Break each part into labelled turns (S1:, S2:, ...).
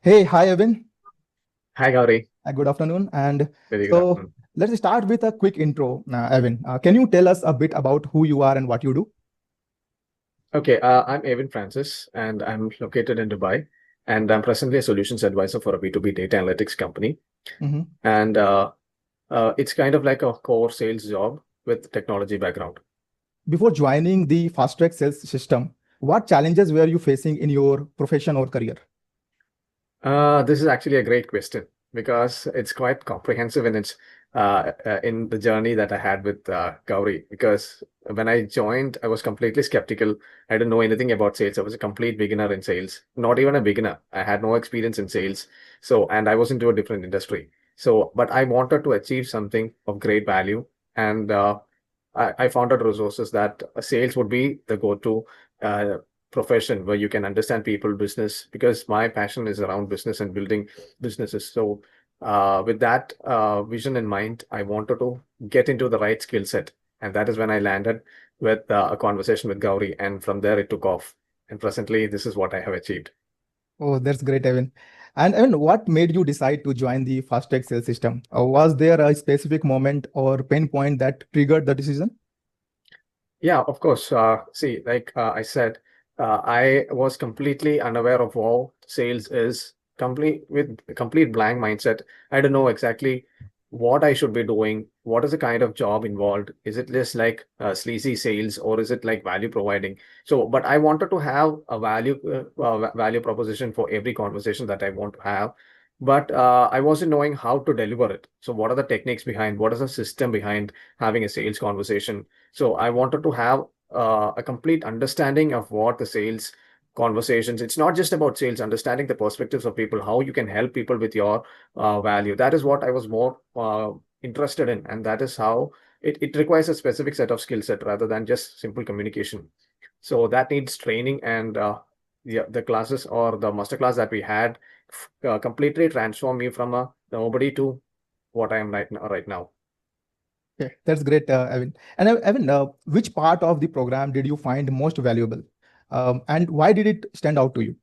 S1: Hey, hi, Evan.
S2: Hi, Gauri.
S1: Good afternoon. And
S2: Very good
S1: so
S2: afternoon.
S1: let's start with a quick intro, Evan. Can you tell us a bit about who you are and what you do?
S2: Okay, I'm Evan Francis, and I'm located in Dubai, and I'm presently a solutions advisor for a B2B data analytics company.
S1: Mhm.
S2: And it's kind of like a core sales job with technology background.
S1: Before joining the fast track sales system, what challenges were you facing in your profession or career?
S2: This is actually a great question because it's quite comprehensive in the journey that I had with Gauri. Because when I joined, I was completely skeptical. I didn't know anything about sales. I was a complete beginner in sales, not even a beginner. I had no experience in sales. So, and I was into a different industry. So, but I wanted to achieve something of great value, and I found out resources that sales would be the go-to. Uh, Profession where you can understand people business because my passion is around business and building businesses. So with that vision in mind, I wanted to get into the right skill set, and that is when I landed with a conversation with Gauri, and from there it took off, and presently this is what I have achieved.
S1: Oh, that's great, Evan. And Evan, what made you decide to join the fast track sales system? Was there a specific moment or pain point that triggered the decision?
S2: Yeah, of course. See, like I said, I was completely unaware of what sales is, complete with a complete blank mindset. I don't know exactly what I should be doing. What is the kind of job involved? Is it just like sleazy sales or is it like value providing? So, but I wanted to have a value proposition for every conversation that I want to have. But I wasn't knowing how to deliver it. So, what are the techniques behind? What is the system behind having a sales conversation? So I wanted to have a complete understanding of what the sales conversations. It's not just about sales, understanding the perspectives of people, how you can help people with your value. That is what I was more interested in, and that is how it requires a specific set of skill set rather than just simple communication. So that needs training, and the classes or the master class that we had completely transformed me from a nobody to what I am right now.
S1: Okay, that's great, Evan. And Evan, which part of the program did you find most valuable? And why did it stand out to you?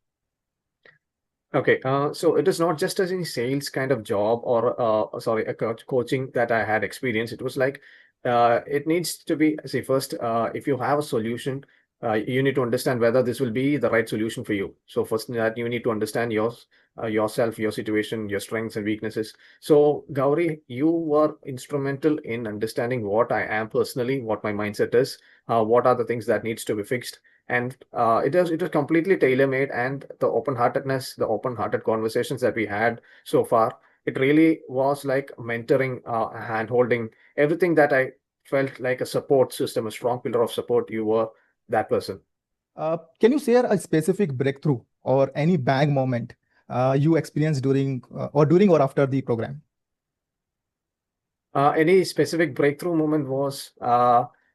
S2: Okay, so it is not just as any sales kind of job or sorry, a coaching that I had experience. It was like it needs to be, see, first, if you have a solution, you need to understand whether this will be the right solution for you. So first that you need to understand yourself, your situation, your strengths and weaknesses. So Gauri, you were instrumental in understanding what I am personally, what my mindset is, what are the things that needs to be fixed, and it was completely tailor made, and the open-heartedness, the open-hearted conversations that we had so far, it really was like mentoring, hand holding, everything that I felt like a support system, a strong pillar of support. You were that person.
S1: Can you share a specific breakthrough or any bang moment you experienced during or after the program?
S2: Any specific breakthrough moment was,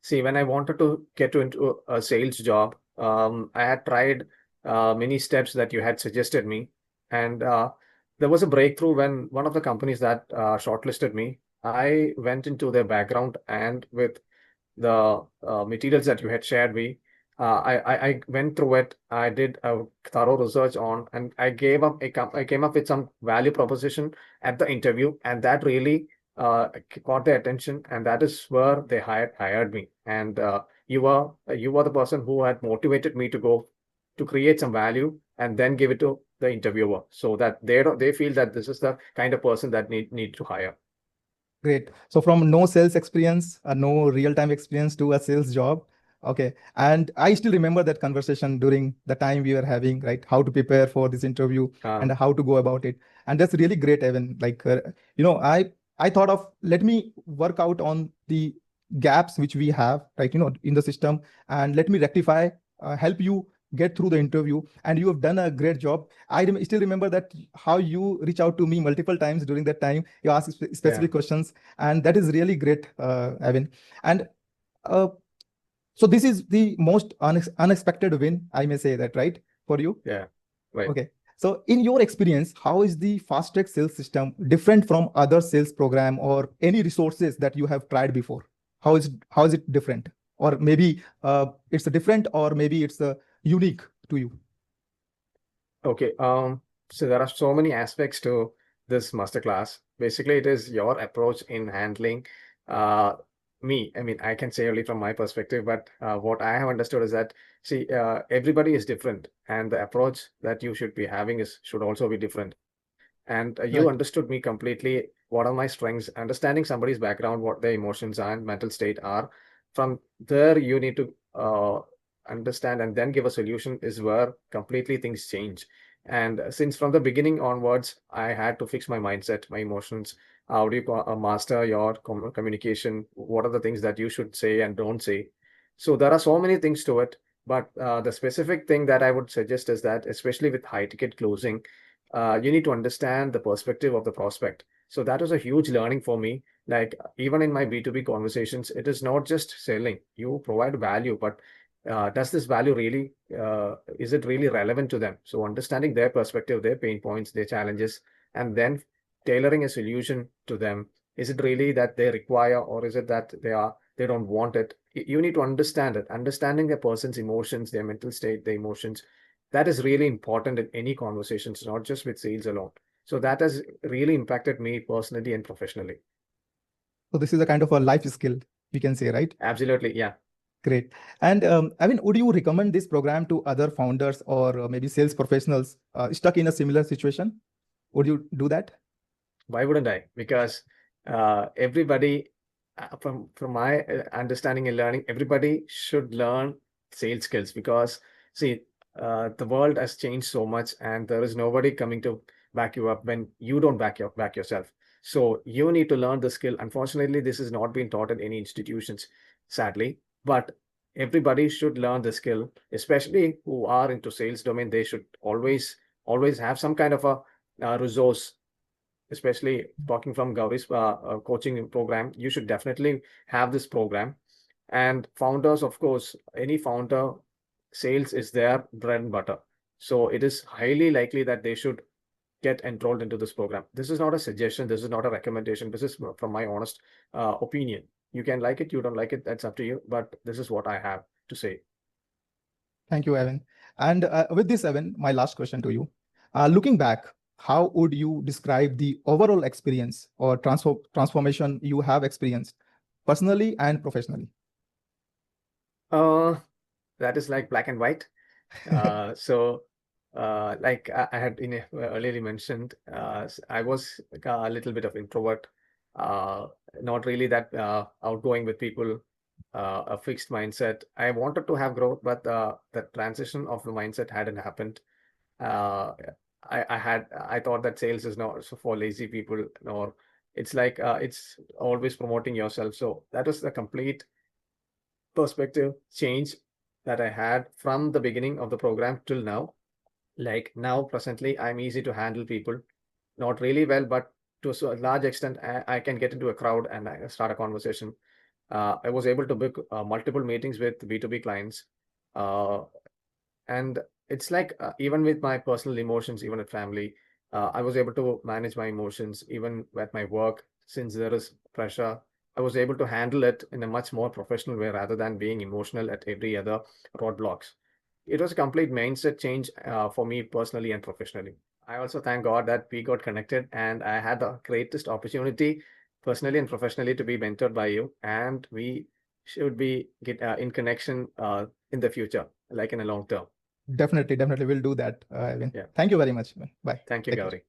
S2: see, when I wanted to get into a sales job, I had tried many steps that you had suggested me. And there was a breakthrough when one of the companies that shortlisted me, I went into their background, and with the materials that you had shared me, I went through it. I did a thorough research on, and I came up with some value proposition at the interview, and that really caught their attention, and that is where they hired me. And you were the person who had motivated me to go to create some value and then give it to the interviewer, so that they feel that this is the kind of person that need to hire.
S1: Great. So from no sales experience, no real-time experience to a sales job. Okay. And I still remember that conversation during the time we were having, right? How to prepare for this interview and
S2: Um,
S1: how to go about it. And that's really great, Evan. Like, I thought of let me work out on the gaps which we have, right? In the system, and let me rectify, help you get through the interview. And you have done a great job. Still remember that how you reach out to me multiple times during that time. You ask
S2: yeah,
S1: specific questions, and that is really great, Evan. And uh, so this is the most unexpected win, I may say that, right, for you?
S2: yeah, right.
S1: Okay. So in your experience, how is the fast track sales system different from other sales program or any resources that you have tried before? How is it different? Or maybe it's a different, or maybe it's a unique to you.
S2: Okay. So there are so many aspects to this masterclass. Basically, it is your approach in handling uh, me. I mean, I can say only from my perspective, but what I have understood is that, see, everybody is different, and the approach that you should be having is should also be different. And you
S1: Right.
S2: understood me completely. What are my strengths? Understanding somebody's background, what their emotions and mental state are. From there, you need to understand and then give a solution is where completely things change. And since from the beginning onwards, I had to fix my mindset, my emotions. How do you master your communication? What are the things that you should say and don't say? So there are so many things to it. But the specific thing that I would suggest is that, especially with high ticket closing, you need to understand the perspective of the prospect. So that was a huge learning for me. Like even in my B2B conversations, it is not just selling. You provide value, but does this value really, is it really relevant to them? So understanding their perspective, their pain points, their challenges, and then tailoring a solution to them. Is it really that they require, or is it that they don't want it? You need to understand it. Understanding a person's emotions, their mental state, their emotions, that is really important in any conversations, not just with sales alone. So that has really impacted me personally and professionally.
S1: So this is a kind of a life skill, we can say, right?
S2: Absolutely, yeah.
S1: Great. And I mean, would you recommend this program to other founders or maybe sales professionals stuck in a similar situation? Would you do that?
S2: Why wouldn't I? Because everybody, from my understanding and learning, everybody should learn sales skills. Because see, the world has changed so much, and there is nobody coming to back you up when you don't back yourself. So you need to learn the skill. Unfortunately, this is not being taught in any institutions, sadly. But everybody should learn the skill, especially who are into sales domain. They should always have some kind of a resource, especially talking from Gauri's coaching program. You should definitely have this program. And founders, of course, any founder, sales is their bread and butter. So it is highly likely that they should get enrolled into this program. This is not a suggestion. This is not a recommendation. This is from my honest opinion. You can like it, you don't like it, that's up to you. But this is what I have to say.
S1: Thank you, Evan. And with this, Evan, my last question to you. Looking back, how would you describe the overall experience or transformation you have experienced personally and professionally?
S2: Uh, that is like black and white. So, like I had earlier mentioned, I was like a little bit of introvert, uh, not really that outgoing with people, a fixed mindset. I wanted to have growth, but the transition of the mindset hadn't happened. Uh, I thought that sales is not so for lazy people, or it's like it's always promoting yourself. So that was the complete perspective change that I had from the beginning of the program till now. Like now, presently, I'm easy to handle people, not really well, but to a large extent, I can get into a crowd and I start a conversation. I was able to book multiple meetings with B2B clients. Uh, and it's like even with my personal emotions, even at family, I was able to manage my emotions, even at my work. Since there is pressure, I was able to handle it in a much more professional way rather than being emotional at every other roadblocks. It was a complete mindset change for me personally and professionally. I also thank God that we got connected, and I had the greatest opportunity personally and professionally to be mentored by you, and we should be get in connection in the future, like in a long term.
S1: Definitely, definitely, we'll do that, Evan.
S2: Yeah.
S1: Thank you very much, Evan. Bye.
S2: Thank you,
S1: Take care.
S2: Gauri.